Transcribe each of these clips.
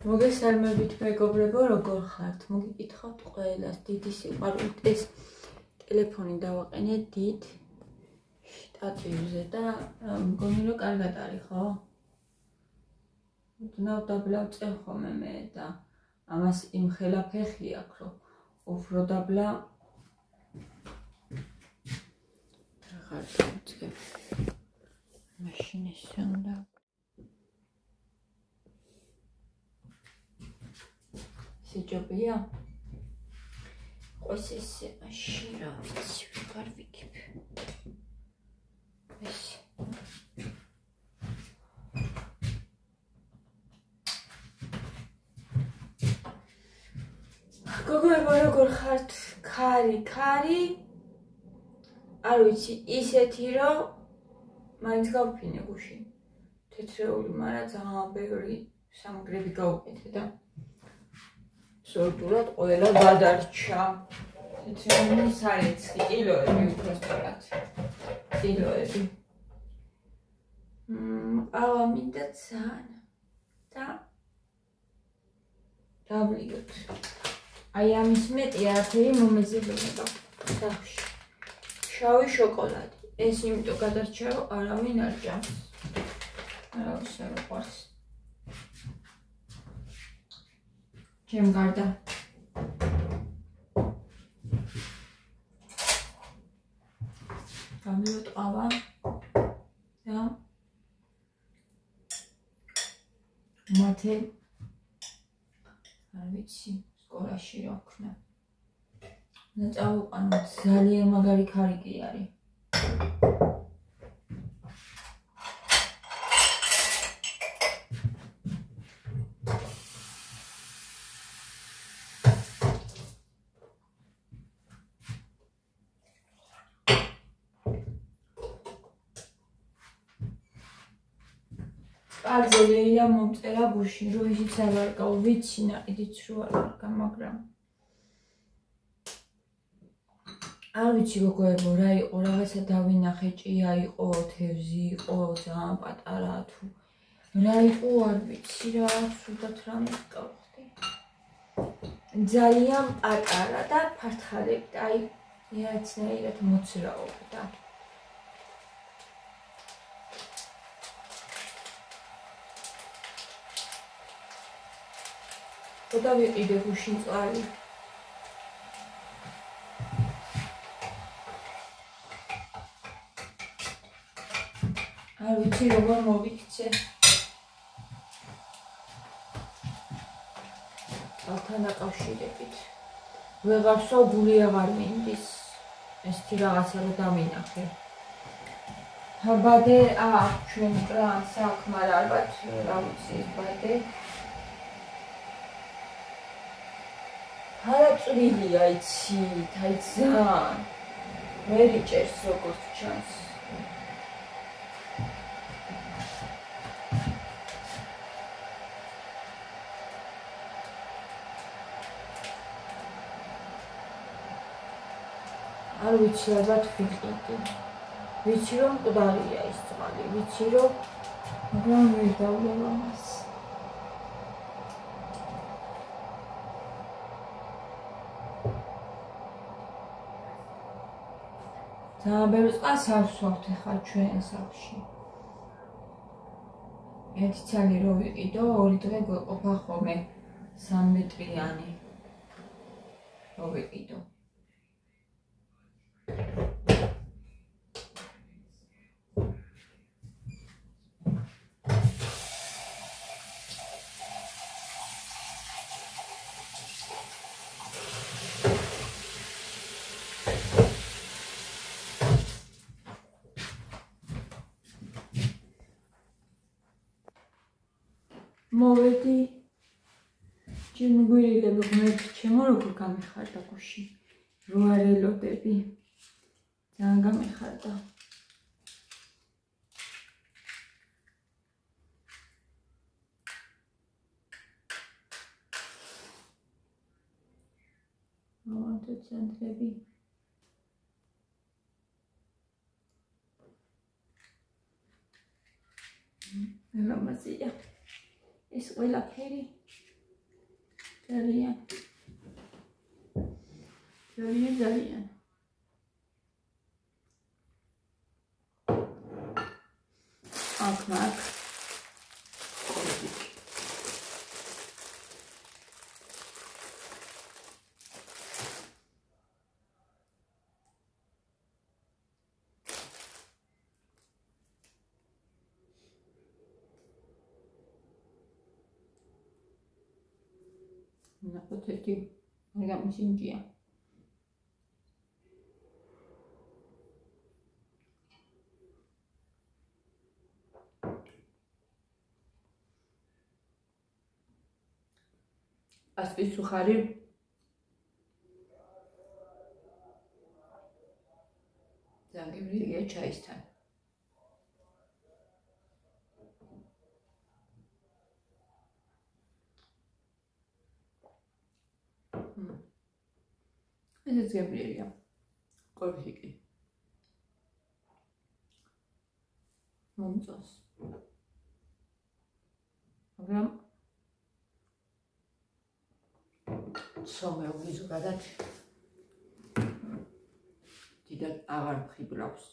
მოგესალმებით მეგობრებო, როგორ ხართ? მოგიკითხავთ ყველას დიდი სიყვარულით ეს ტელეფონი დავაყენე დიდ შტატივზე და მგონი რომ კარგად არის, ხო? უდნავ დაბლა წერ ხომე მე და ამას იმხელა ფეხი აქვს, რომ უფრო დაბლა აღარ დავწევ. მაშინ ესე უნდა სიჯობია? ყოს ესე მაშინ რა ვიცი, ვიღარ ვიქებ. ესე გოგოებო, როგორ ხართ? ქარი არ ვიცი, ისეთი რომ მაინც გავფინე გუშინ თეთრეული, მაგრამ ძალიან ბევრი სამგრები გავუკეთე და სორტურად ყველა გადარჩა. თეთრეული სარეცხი, კილოები უბრალოდ. კილოები. ყავა მინდა ძალიან და დავლიოთ. აი ამის მეტი არაფერი მომეზებუნება სახში. შავი შოკოლადი. ეს იმიტომ გადარჩა, რომ არავინ არ ჭამს. არავის არ უყვარს. ჩემ გარდა. დავლიოთ ყავა და მათე არ ვიცი, სკოლაში რა ვქნა. და წავიყვანოთ, ძალიან მაგარი ქარი კი არის. პარძელია მომწერა გუშინ, რომ ისიც არ ვარგავ, ვიცი ნაყიდიც რო არ ვარგა, მაგრამ არ ვიცი გოგოებო, რა იყო, რაღაცა დავინახე, ჭია იყო, თევზი იყო, ძალიან პატარა თუ რა იყო, არ ვიცი რა, სულად რამე გავხდი. ძალიან პატარა და ფართხალები, აი რაღაცნაირად მოძრაობდა. და ვიყიდე გუშინ წყალი. არ ვიცი როგორ მოვიქცე. ალთან დაკავშირებით. ვეღარსო გული აღარ მინდის. ესეთი რაღაცა რომ დამინახე. ბადე აქვს ჩვენ კრანს აქვს, მაგრამ ალბათ რა ვიცი ეს ბადე. არა წვრილია იცით, აი ძალიან. ვერ იჭერს როგორც ჩანს. არ ვიცი, ალბათ ვიყიდი. ვიცი რომ მკვდარია ეს წყალი, ვიცი რომ მაგრამ ვერ დავლევ ამას. ძალიან ბევრი წყალს არ ვსვავთ ახლა ჩვენ სახლში. ერთი ცალი რო ვიყიდო, 2 დღე გვეყოფა ხოლმე 3 მეტრიანი. რო ვიყიდო. მოვედი ჩემი გვირილები ღმერთი ჩემო როგორ გამიხარდა გუშინ რო არ ელოდები ძალიან გამიხარდა. მოვანთო ცენტრები მამაზია ეს ყველაფერი ძალიან. აქ ნახოთ ერთი გამიშინჯია. ასპის სუხარი ძალიან მრიგია ჩაისთან. ესეც გემრიელია. კორფიკი. მომწონს. მაგრამ სომეობლი ზოგადად დიდად აღარ მხიბრავს.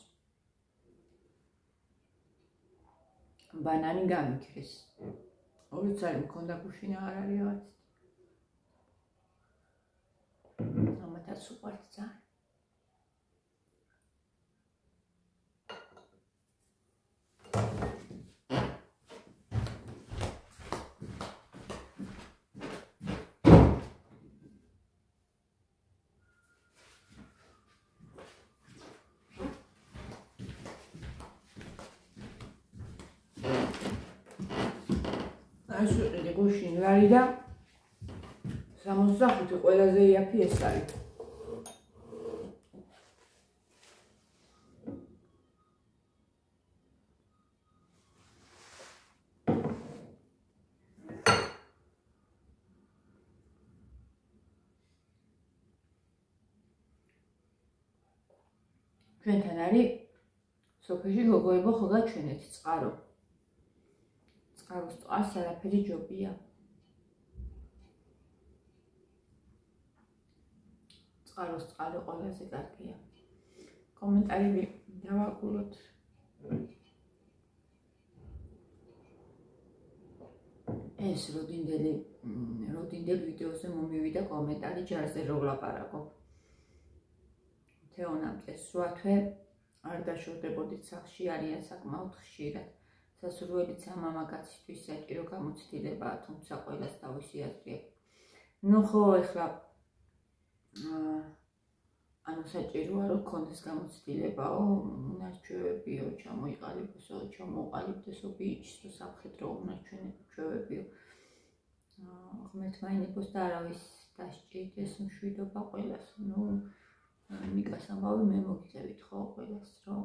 ბანანი გამიქრეს. ორი წელი მქონდა გუშინ აღარ არის რაღაც. ამათაც უყვართ ძალიან. ეს ვიყიდე გუშინ ვარი და 65 ყველაზე იაფი ეს არის. ჩვენთან არის სოფელში გოგოებო ხო გაჩვენეთ წყარო. წყაროს წყარს არაფერი ჯობია. წყაროს წყალი ყველაზე კარგია. კომენტარები დავაგულოთ. ეს როდინდელ ვიდეოზე მომივიდა კომენტარი ჯარზე რო ვლაპარაკო. თეონამ წესრვა თვე არ დაშორდებოდით სახლში არიან საკმაოდ ხშირად. სასურველიც მამაკაცისთვის საჭირო გამოცდილებაა, თუმცა ყველას თავისი აზრი აქვს. ნუ ხო ეხლა ანუ საჭიროა რომ გქონდეს გამოცდილებაო, უნარჩვევებიო, ჩამოიყალიბოსო, ჩამოყალიბდესო ბიჭს, სამხედრო უნარჩვევებიო. ღმერთმა ინებოს და არავის დასჭირდეს მშვიდობა ყველას. ნუ ნიკას ამბავი მე მოგიწევით ხო ყველას რომ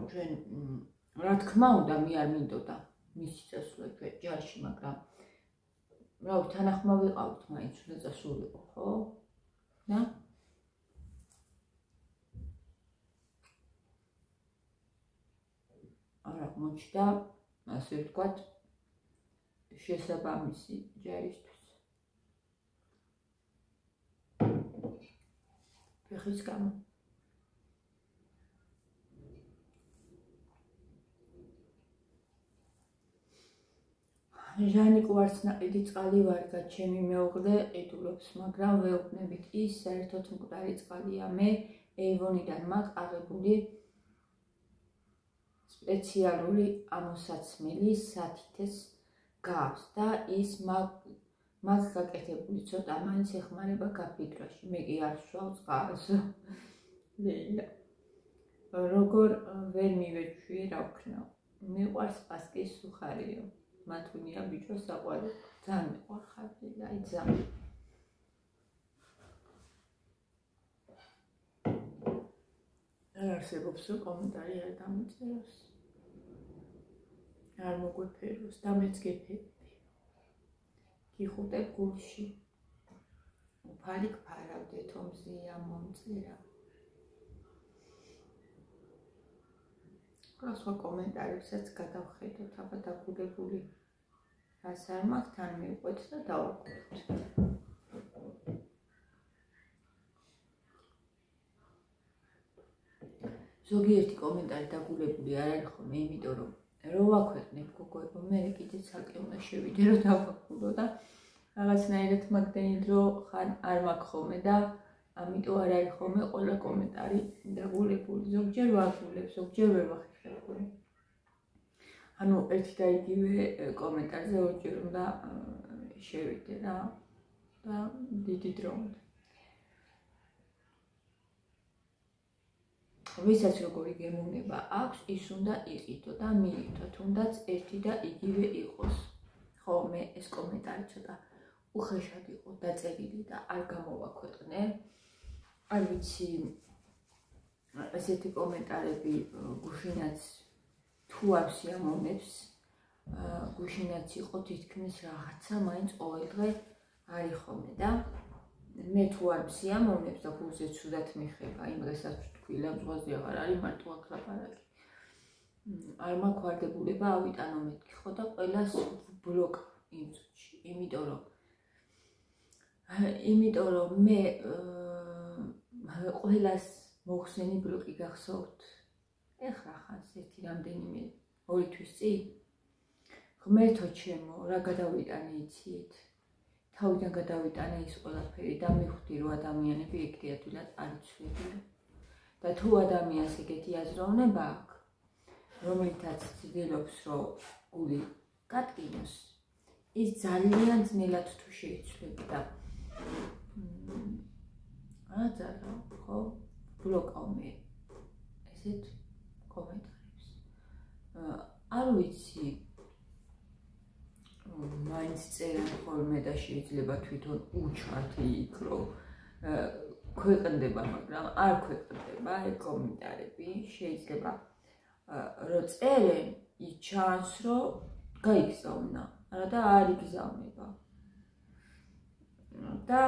ჩვენ რა თქმა უნდა მე არ მინდოდა მისი წასვლა ჯარში, მაგრამ რა თანახმა ვიყავთ მაინც უნდა წასულიყო ხო? და არა მოჩდა ასე ვთქვათ შესაბამისი ჯარისთვის. ფეხის გამო ჟანი კვარცნაყიდი წყალი ვარგა, ჩემი მეუღლე ყიდულობს, მაგრამ ვეუბნებით ის საერთოდ მკვდარი წყალია. მე ეივონიდან მაქვს აღებული სპეციალური ამოსაცმელი სათითეს გავს და ის მაქვს გაკეთებული ცოტა მაინც ეხმარება გაფიტრაში. მე კი არ ვშავ წყალს. ლეილა როგორ ვერ მივეჩვიე რა ვქნა. მიყვარს პასკის სუხარიო. მათუნია ბიჭო საყვარელი. ძალიან მიყვარხარ, აი ძალიან. არ არსებობს რომ კომენტარი არ დამოწეროს. არ მოგვეფეროს და მეც გეფერები. გიხუტებ გულში. უფალი გფარავდეთ, ომზია მომწერა. სხვა კომენტარებსაც გადავხედოთ, აბა დაგულებული. რას არ მაქვს, თან მივყვეთ და დავაკვირდით. ზოგიერთი კომენტარი დაგულებული არ არის ხოლმე, იმიტომ რომ რო ვაქვეყნებ გოგოებო, მე კიდე ცალკე უნდა შევიდე, რომ დავაკვირო და რაღაცნაირად მაგდენი დრო ხან არ მაქვს ხოლმე და ამიტომ არ არის ხოლმე ყველა კომენტარი დაგულებული. ზოგჯერ ვაგულებ, ზოგჯერ ვერ ვახერხებ. ანუ ერთი და იგივე კომენტარზე ორჯერ უნდა შევიდე რა და დიდი დრო უნდა. ვისაც როგორი გემოვნება აქვს, ის უნდა იყიდო და მიიღო, თუნდაც ერთი და იგივე იყოს. ხო, მე ეს კომენტარი ცოტა უხეშად იყო დაწერილი და არ გამოვაქვეყნე. არ ვიცი, ესეთი კომენტარები გუშინაც თუ არ სიამოვნებს, გუშინაც იყო თითქმის რაღაცა მაინც ყოველდღე არის ხოლმე და მე თუ არ სიამოვნებს და გულზე ცუდად მიხება, იმ დღესაც თქვი ლამაზი აღარ არის მარტო აქ ლაპარაკი. არ მაქვს ვარდებულება ავიტანო მეთქი ხო და ყველას ბლოკ იმ წუთში, იმიტომ რომ მე ყველას მოხსენი ბლოკი გახსოვთ. ეხლა ხანს ერთი რამდენიმე 2 თვის წინ ღმერთო ჩემო, რა გადავიტანე იცით? თავიდან გადავიტანე ის ყველაფერი და მივხვდი რომ ადამიანები ეგრეადვილად არ იცვლებიან. და თუ ადამიანს ეგეთი აზროვნება აქვს, რომელთაც ცდილობს რომ გული გატკინოს, ის ძალიან ძნელად თუ შეიცვლება და აძალა ხო ბლოკავ მე ესეთ კომენტარებს. არ ვიცი, მაინც წერენ ხოლმე და შეიძლება თვითონ უჩვათ იქ რომ ქვეყნდება, მაგრამ არ ქვეყნდება ეგ კომენტარები. შეიძლება რომ წერენ, ის ჩანს რომ გაიგზავნა, არა და არ იგზავნება. და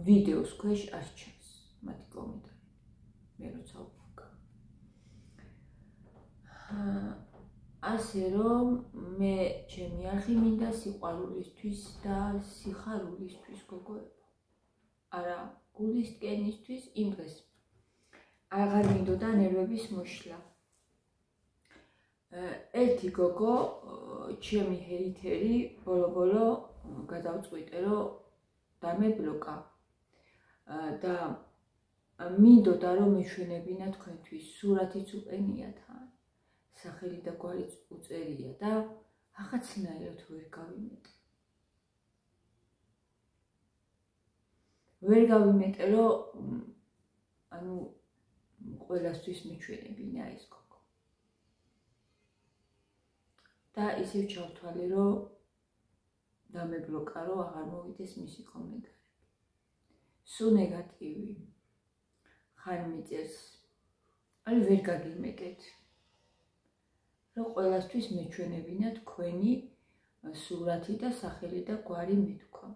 ვიდეოს ქვეშ არ ჩანს მათი კომენტარი. მე როცა ვფიქრ. ასე რომ მე ჩემი არხი მინდა სიყვარულისთვის და სიხარულისთვის გოგოებო. არა გულის ტკენისთვის იმ დღეს აღარ მინდოდა ნერვების მოშლა. ერთი გოგო ჩემი ჰეითერი ბოლო გადავწყვიტე რომ დამებლოკა და მინდოდა რომ მეშვენებინა თქვენთვის, სურათიც უყენია თან, სახელი და გვარიც უწერია და ახაცნაირად ვერ გავიმეტე. ვერ გავიმეტე რომ ანუ ყველასთვის მეჩვენებინა ეს გოგო. და ისევ ჩავთვალე რომ დამებლოკა რომ აღარ მოვიდეს მისი კომენტარები. სულ ნეგატივი ხარ მიწერს, აი ვერ გაგიმეტეთ რომ ყველასთვის მეჩვენებინა თქვენი სურათი და სახელი და გვარი მეთქვა.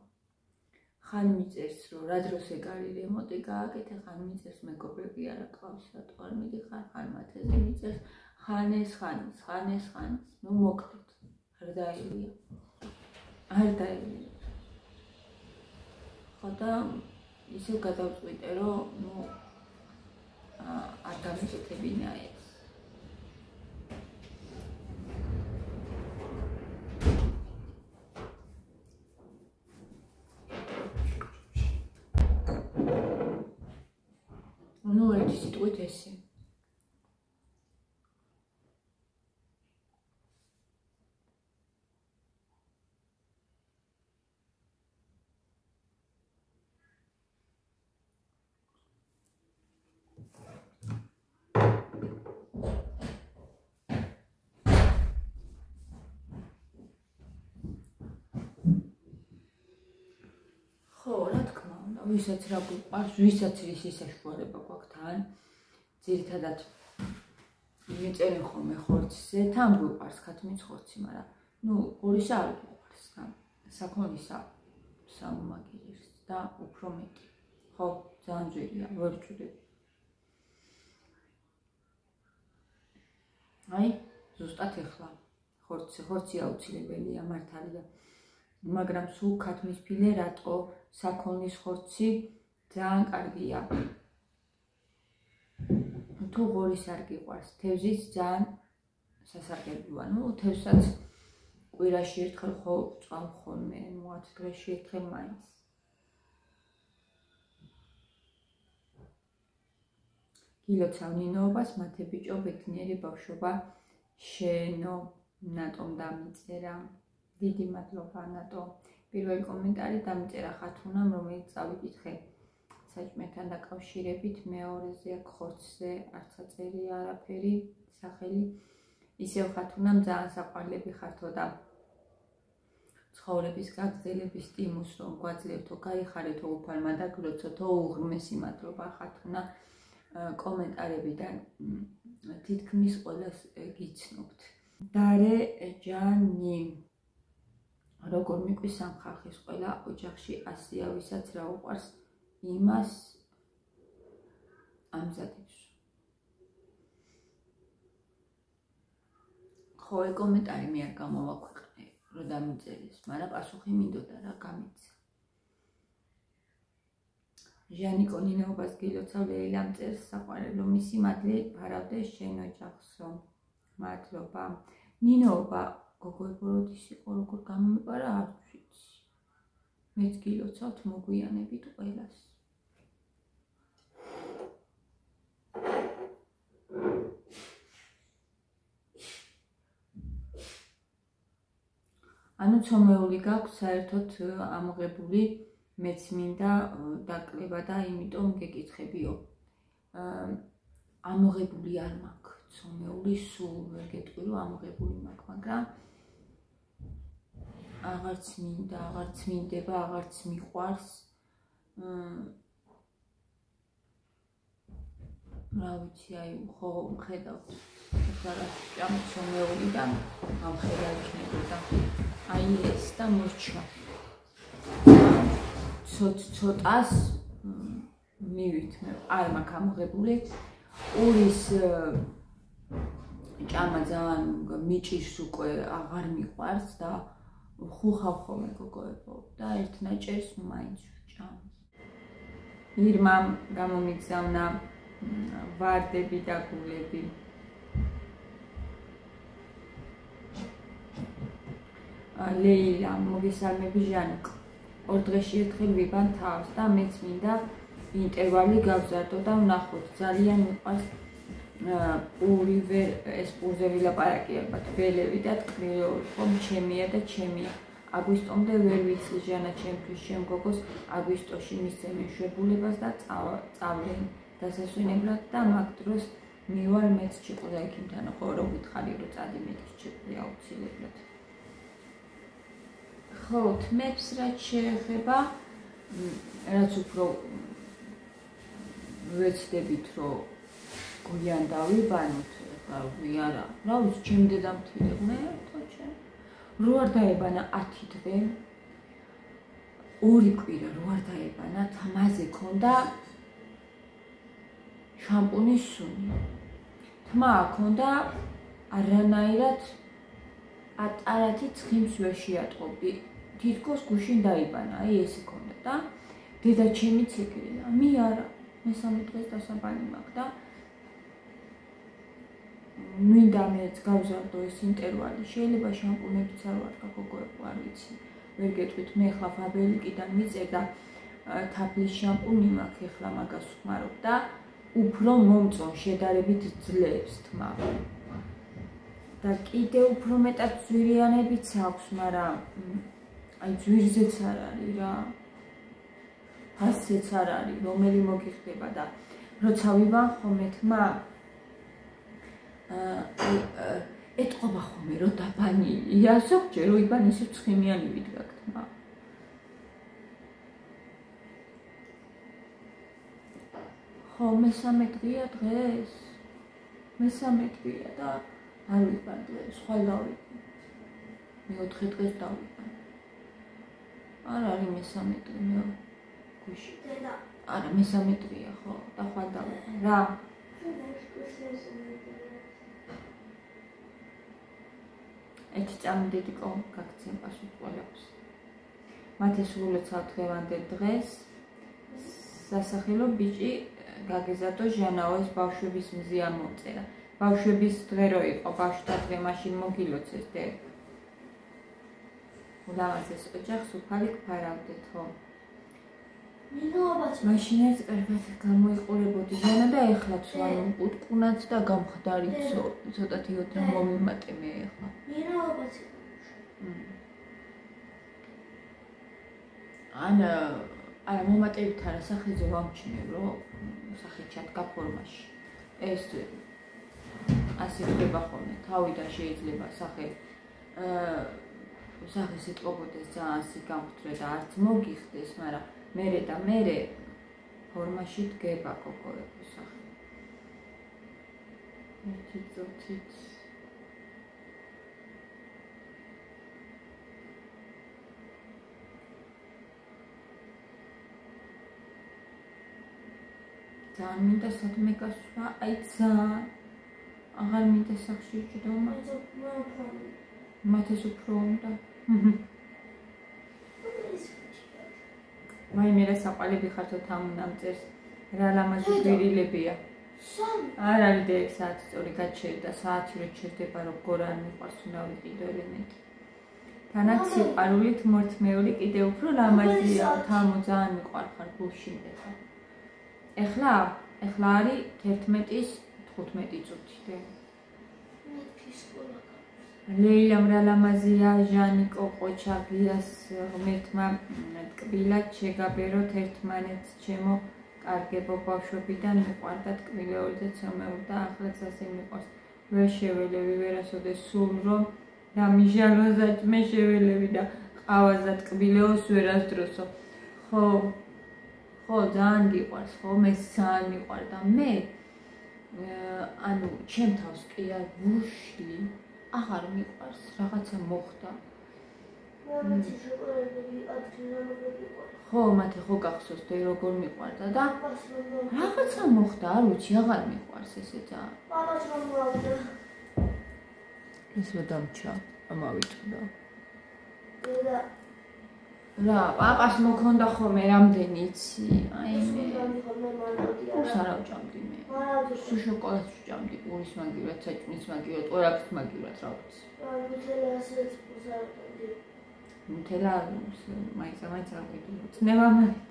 ხან მიწერს რომ რა დროს ეგ არის რემონტი გააკეთე, ხან მიწერს მეგობრები არ აკავს, რატო არ მიდიხარ, ხან მათეზე მიწერს, ხან ეს, ხან ის, ხან ეს, ხან ის. ნუ მოკლედ, არ დაელია. არ დაელია. ხო და ისევ გადავწყვიტე რომ ნუ არ გამიკეთებინა ეს. ნუ ერთი სიტყვით ესე. ხო, რა თქმა უნდა, ვისაც რა გვიყვარს, ვისაც ისი საშუალება გვაქვს თან, ძირითადად მიწერენ ხოლმე ხორცზე, თან გვიყვარს ქათმის ხორცი, მაგრამ ნუ ორისა არ გვიყვარს და საქონლისა სამაგიერს და უფრო მეტი. ხო, ძალიან ძვირია, ვერ ვწუდები. აი, ზუსტად ეხლა ხორცი აუცილებელია მართალია. მაგრამ სულ ქათმისფილე რატო საქონლის ხორცი ძალიან კარგია. თუ ღორის არ გიყვარს, თევზიც ძალიან სასარგებლოა. თევზსაც კვირაში ერთხელ ხო წავ ხოლმე, 10 დღეში ერთხელ მაინც. გილოცავ ნინოობას, მათე ბიჭო, ბედნიერი ბავშვობა, შენო, ნატომ დამიწერა. დიდი მადლობა ნატო. პირველი კომენტარი დამიწერა ხათუნამ, რომელიც წავიკითხე საჭმელთან დაკავშირებით, მეორეზე აქ ხორცზე არც აწერია არაფერი, სახელი. ისევ ხათუნამ ძალიან საყვარლები ხართო და ცხოვრების გაგრძელების სტიმულს რომ გვაძლევთო, გაიხარეთო უფალმა და გლოცოთო, უღრმესი მადლობა ხათუნა. კომენტარებიდან თითქმის ყველას გიცნობთ. დარე ჯანი როგორ მიყვის ამ ხალხის ყველა ოჯახში ასია, ვისაც რა უყვარს იმას ამზადებს. ხო, კომენტარი მე არ გამოვაქვეყნე, რომ დამიწერეს, მაგრამ პასუხი მინდოდა რა გამიცა. ჟანიკო ნინოობას გილოცავ, ლეილამ წერს საყვარელო, მისი მადლი ფარავდეს შენ ოჯახსო. მადლობა. ნინოობა გოგოებოროდის იყო, როგორ გამომეპარა არ ვიცი. მეც გილოცავთ მოგვიანებით ყველას. ანუ ცომეული გაქვს საერთოდ ამოღებული, მეც მინდა დაკლება და იმიტომ გეკითხებიო. ამოღებული არ მაქვს, ცომეული სულ ვერ გეტყვი რომ ამოღებული მაქვს, მაგრამ აღარც მინდა, აღარც მინდება, აღარც მიყვარს. რა ვიცი, აი ხო მხედავთ. ახლა რა ჭამს ცომეული და ამხედა იქნებოდა. აი ეს და მოსჩა. ცოტას მივით მე არ მაქვს ამოღებული. ურის ჭამა ძალიან მიჭირს უკვე აღარ მიყვარს და ხუხავ ხოლმე გოგოებო და ერთნაჭერს მაინც ჭამს. ირმამ გამომიგზავნა ვარდები და გულები. ლეილა მოგესალმები ჟანიკო. 2 დღეში ერთხელ ვიბან თავს და მეც მინდა ინტერვალი გავზარდო და ვნახოთ. ძალიან მიყვარს ეს პურზე ვილაპარაკი ალბათ ველები და ტკბილეული ხომ ჩემია და ჩემია. აგვისტომდე ვერ ვიცი ჟანა ჩემთვის შემგოგოს აგვისტოში მისცემ მეშვებულებას და წავლენ დასასვენებლად და მაგ დროს მივალ მეც ჩიყდა იქიმთან ხო რომ გითხარი რომ წადი მეც ჩიყდი აუცილებლად. ხო, თმებს რაც შეეხება, რაც უფრო ვეცდებით რომ გვიან დავიბანოთ, ახლა ვიარა. რა ვიცი, ჩემი დედამთილებ მე თოჩე. რო არ დაებანა 10 დღე, 2 კვირა რო არ დაებანა, თმაზე ქონდა შამპუნის სუნი. თმა ქონდა არანაირად ატარათი ცხიმს ვერ შეატყობდი. თითქოს გუშინ დაიბანა, აი ესე ქონდა და დედა ჩემიც ეგრეა. მე არა, მესამე დღეს დასაბანი მაქვს და მინდა მეც გავზარდო ეს ინტერვალი. შეიძლება შამპუნებიც არ ვარ გოგოებო, არ ვიცი. ვერ გეტყვით, მე ახლა ფაბერიკიდან მიწერ და თაფლის შამპუნი მაქვს, ახლა მაგას ვხმარობ და უფრო მომწონ შედარებით ძლებს თმა. და კიდე უფრო მეტად ძვირიანებიც აქვს, მაგრამ აი ძვირზეც არ არის რა. ფასცეც არ არის, რომელი მოგიხდება და როცა ვიბან ხოლმე თმა ეტყობა ხოლმე რომ დაბანილია, ზოგჯერ რომ იბან ისე ცხიმიანი ვიდგა თმა. ხო, მესამე დღეა დღეს. მესამე დღეა და არ ვიბან დღეს, ხვალ დავიბან. მე-4 დღეს დავიბან. არ არის მესამე დღე მე გუში. არა, მესამე დღეა ხო, და ხვალ დავიბან. რა? ერთი წამიდედიკო გაქცენ პასუხ ყველაფერს. მათ ესრულეცავ დღევანდელ დღეს სასახელო ბიჭი გაგეზადო ჟანაოს ბავშვების მზია მოწერა. ბავშვების დღე რო იყო, ბავშვთა დღე მაშინ მოგილოცეს დე. ულამაზეს ოჯახს უფალი გფარავდეთ, ხო? მაშინაც კარგად გამოიყურებოდი ჟანა და ეხლაც ვარ უტკუნაც და გამხდარიცო, ცოტათი ოთრა მომიმატე მე ეხლა. არა მომატებით არა სახეზე ვამჩნევ, რომ სახე ჩადგა ფორმაში. ეს ასე ხდება ხოლმე, თავიდან შეიძლება სახე სახე სიტყვობოდეს ძალიან სიგამხდრე და არც მოგიხდეს, მაგრამ მერე და მერე ფორმაში დგება გოგოები სახე. ერთი წუთით ძალიან მინდა საქმე გასვლა, აი ძალიან აღარ მინდა სახში ჯდომა. მათეს უფრო უნდა. მაიმე რა საყალები ხართო თამუნამწერს, რა ლამაზი გვირილებია. არ არის და 1 საათი სწორი გაჩერდა, საათი რო ჩერდება რომ გორა არ მიყვარს უნდა ვიყიდო ელემენტი. თანაც სიყვარულით მორთმეული კიდე უფრო ლამაზია, თამო ძალიან მიყვარხარ გულში მეთქა. ეხლა არის 11-ის 15 წუთი და ლეილამ რა ლამაზია, ჟანიკო ყოჩაღიას ღმერთმა ტკბილად შეგაბეროთ ერთმანეთს ჩემო კარგებო ბავშვობიდან მიყვარდა ტკბილეული და ცომეული და ახლაც ასე მიყვარს. ვერ შეველევი ვერასოდეს სულ რომ და მიჟალოზად მე შეველევი და ყავაზა ტკბილეოს ვერასდროსო. ხო ძალიან გიყვარს, ხო მე ძალიან მიყვარდა მე ანუ ჩემ თავს კი არ ვუშლი აღარ მიყვარს, რაღაცა მოხდა. ხო, მათე ხო გახსოვს და როგორ მიყვარდა და რაღაცა მოხდა, არ ვიცი, აღარ მიყვარს ესე ძალიან. პაპას რომ მოვავდა. ეს რა დამჩა, ამავიტყდა. რა, პაპას მოქონდა ხოლმე რამდენი იცი? აი მე. უშ არა ვჭამდი მე. სუ შოკოლადს ვჭამდი, პურის მაგივრად, საჭმლის მაგივრად, ყველაფერს მაგივრად რა ვიცი. ნუთელა ასეც პუსარდი. ნუთელა მაინც არ ვიდო. წნევა მაინც.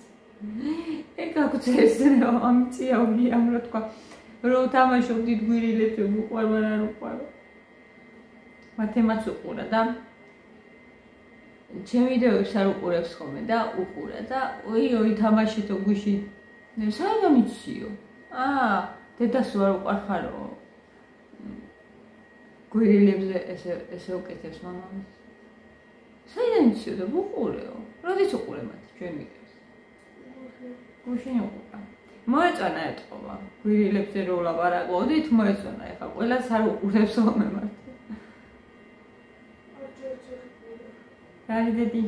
ეკა გწესრე ამწია ვიამ რა თქვა. რო თამაშობდი გვირილებს უყვარ, მაგრამ არ უყვარ. მათემაც უყურა და ჩემ ვიდეოებს არ უყურებს ხოლმე და უყურა და ოი თამაშითო გუში. საერთოდ მიციო. დედას არ უყარხარო. გვირილებზე ესე უკეთებს მამამის. საერთოდ მიციო და უყურეო. როდის უყურე მათ ჩვენ ვიდეოს. გუში უყურა. მოეწონა ეთყობა. გვირილებზე რო ვლაპარაკოდით მოეწონა ეხა ყველას არ უყურებს ხოლმე მათ. Raridi.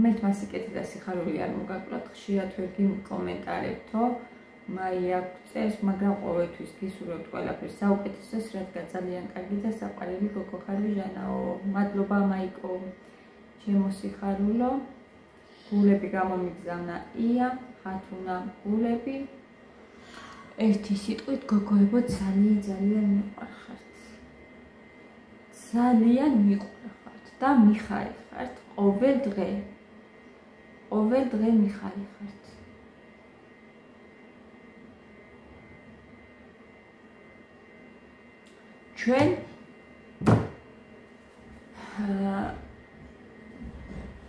მე მასიკეთი და სიხარული არ მოგაკლოთ, ხშირად ვერ გიკომენტარებთო, მაიაკ წეს, მაგრამ ყოველთვის გისურვებთ ყველაფერს საუკეთესოს, რადგან ძალიან კარგი და საყვარელი გოგო ხარ ჟანაო. მადლობა მაიკო. ჩემო სიხარულო. გულები გამომიგზავნა ია, ხათუნა გულები. ერთი სიტყვით გოგოებო ძალიან მიყვარხართ. ძალიან მიყვარხართ და მიხარიხართ ყოველ დღე მიხარიხართ. ჩვენ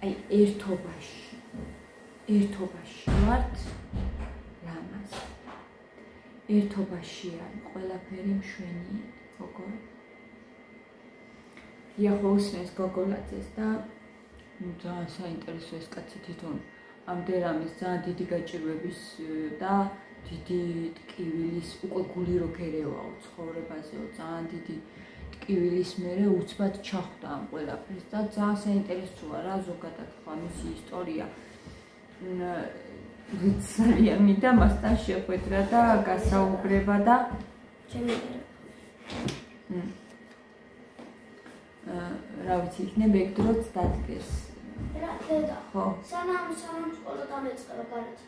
აი ერთობაში ვართ ლამაზ. ერთობაში არის ყველაფერი მშვენი გოგო. იახოსნეს გოგოლაძეს და ძალიან საინტერესო ეს კაცი თვითონ ამდერამის ძალიან დიდი გაჭირვების და დიდი ტკივილის უკვე გული რო გერევაო ცხოვრებაზეო ძალიან დიდი ტკივილის მერე უცბად ჩახვდა ამ ყველაფერს და ძალიან საინტერესოა რა ზოგადად ხა მისი ისტორია ძალიან მინდა მასთან შეხვედრა და გასაუბრება და რა ვიცი, იქნება ეგ დროც დადგეს. რა დედა? ხო. სანამ სკოლა დამეწყება გარეთ.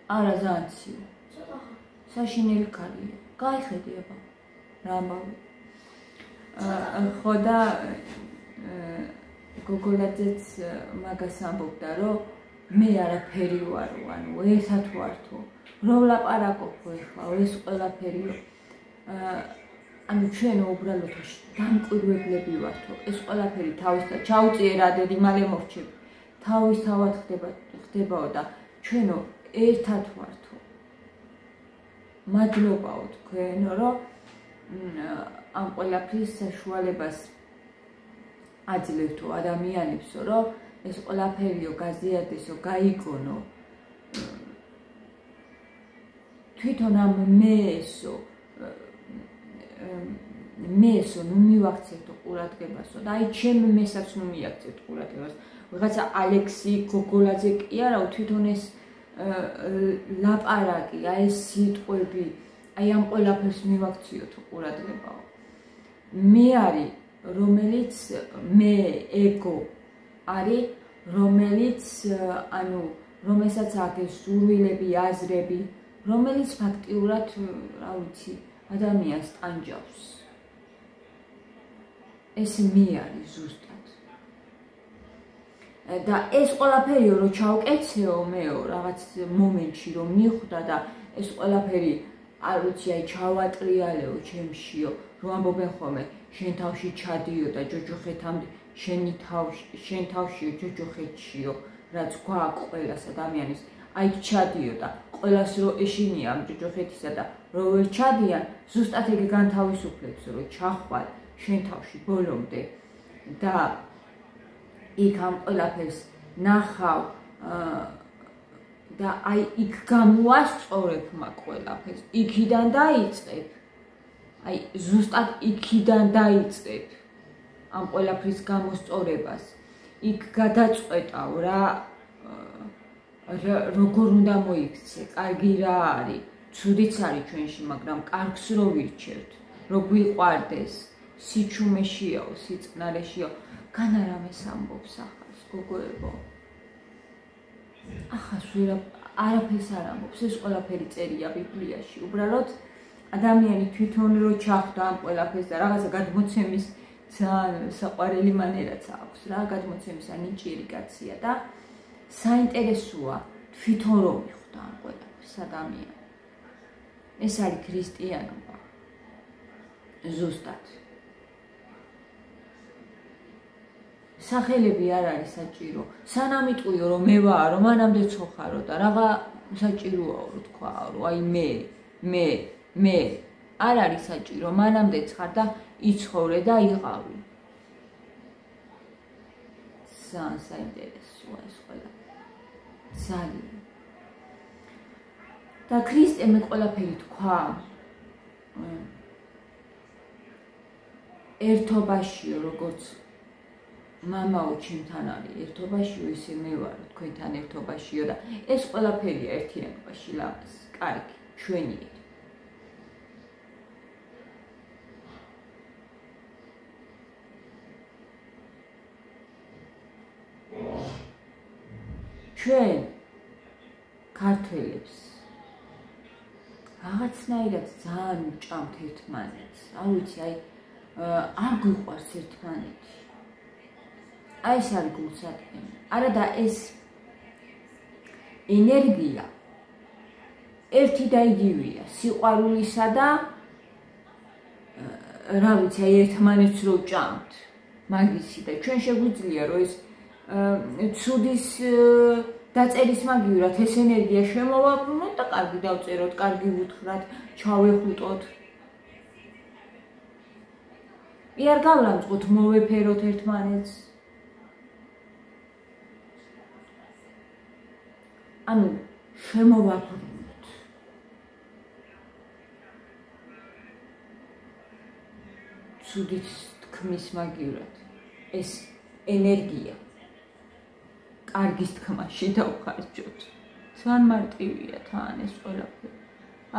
არა, ძალიან ციო. ცოტა ხა. საშინელი ქალია. გაიხედი აბა. რა ამბავი. ხო და გოგოლაძეც მაგას ამბობდა, რომ მე არაფერი ვარ, ანუ ერთად ვართო. რო ვლაპარაკობო ეხლა, ეს ყველაფერიო. ანუ ჩვენ უბრალოდ დამკვირვებლები ვართო. ეს ყველაფერი თავისთავად ჩაუწიე რა დედი, მალე მოვჩები. თავისთავად ხდებაო და ჩვენო ერთად ვართო. მადლობაო თქვენო, რომ ამ ყველაფრის საშუალებას აძლევთო ადამიანებსო, რომ ეს ყველაფერიო გაზიადესო, გაიგონო. თვითონ ამ მესო ნუ მივაქცევთო ყურადღებასო და აი ჩემ მესაც ნუ მიაქცევთ ყურადღებას. ვიღაცა ალექსი გოგოლაძე კი არა, თვითონ ეს ლაპარაკი, აი ეს სიტყვები, აი ამ ყველაფერს მივაქციოთ ყურადღებაო. მე არის, რომელიც მე ეგო არის, რომელიც ანუ რომელსაც აქვს სურვილები, აზრები, რომელიც ფაქტიურად, რა ვიცი, ადამიანს ტანჯავს. ეს მე არის ზუსტად. და ეს ყველაფერიო რო ჩავკეცეო მეო რაღაც მომენტში რომ მიხვდა და ეს ყველაფერი არ ვიცი აი ჩავატრიალეო ჩემშიო რომ ამბობენ ხოლმე შენ თავში ჩადიო და ჯოჯოხეთამდე შენ თავშიო ჯოჯოხეთშიო რაც გვაქვს ყველას ადამიანის აი ჩადიო და ყველას რო ეშინია ამ ჯოჯოხეთისა და რო ვერ ჩადიან ზუსტად ეგ განთავისუფლებს რომ ჩახვალ შენ თავში ბოლომდე და იქ ამ ყველაფერს ნახავ და აი იქ გამოასწორებ მაგ ყველაფერს იქიდან დაიწყებ აი ზუსტად იქიდან დაიწყებ ამ ყველაფრის გამოსწორებას იქ გადაწყვეტავ რა როგორ უნდა მოიქცე კარგი რა არის ცუდიც არის ჩვენში მაგრამ კარგს რო ვირჩევთ რო გვიყვარდეს სიჩუმეშიაო სიწყნარეშიაო განარამეს ამბობს ახალს გოგოებო ახას არაფერს არ ამბობს ეს ყველაფერი წერია ბიბლიაში უბრალოდ ადამიანი თვითონ რო ჩახვდა ამ ყველაფერს და რაღაცა გადმოცემის ძალიან საყვარელი მანერაც აქვს რა გადმოცემის ანიჭიერი კაცია და საინტერესოა თვითონ რო მიხვდა ამ ყველაფერს ადამიანი ეს არის ქრისტიანობა ზუსტად სახელები არ არის საჭირო. სანამ იტყვიო რომ მე ვარო, მანამდე ცოხარო და რაღა საჭიროა რო თქვა, რომ აი მე არ არის საჭირო, მანამდე ცხარ და იცხოვრე და იყავი. ძალიან საინტერესოა ეს ყველა. ძალიან. და ქრისტემ ყველაფერი თქვა. ერთობაშიო როგორც მამაო ჩემთან არის ერთობაშიო ისე მე ვარ თქვენთან ერთობაშიო და ეს ყველაფერია ერთიანობაში ლამაზ კარგი ჩვენია ჩვენ ქართველებს რაღაცნაირად ძალიან უჭამთ ერთმანეთს არ ვიცი აი არ გვიყვარს ერთმანეთი აი ეს არის გულსატკივი. არა და ეს ენერგია ერთი და იგივეა სიყვარულისა და რა ვიცი აი ერთმანეთს რო ჭამთ მაგისი და ჩვენ შეგვიძლია რომ ეს ცუდის დაწერის მაგივრად ეს ენერგია შემოვაბრუნოთ და კარგი დავწეროთ, კარგი ვუთხრათ, ჩავეხუტოთ. იარ გავლამწყოთ მოვეფეროთ ერთმანეთს ანუ შემოვაბრუნოთ. ცუდით თქმის მაგივრად ეს ენერგია კარგის თქმაში დავხარჯოთ. ძალიან მარტივია თან ეს ყველაფერი.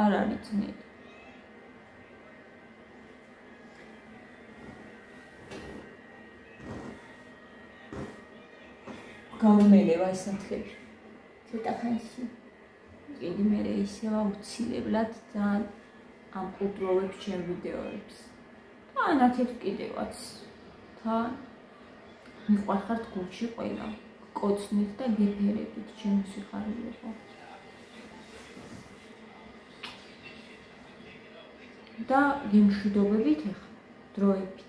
არ არის ძნელი. გამომელევა ასათლები. ცოტა ხანში. კიდე მე ისევ აუცილებლად ძალიან ამყუდროვებ ჩემ ვიდეოებს. ანათებს კიდევაც. თან მიყვარხართ გულში ყველა. კოცნით და გეფერებით ჩემი სიხარულება. და გემშვიდობებით ახლა დროებით.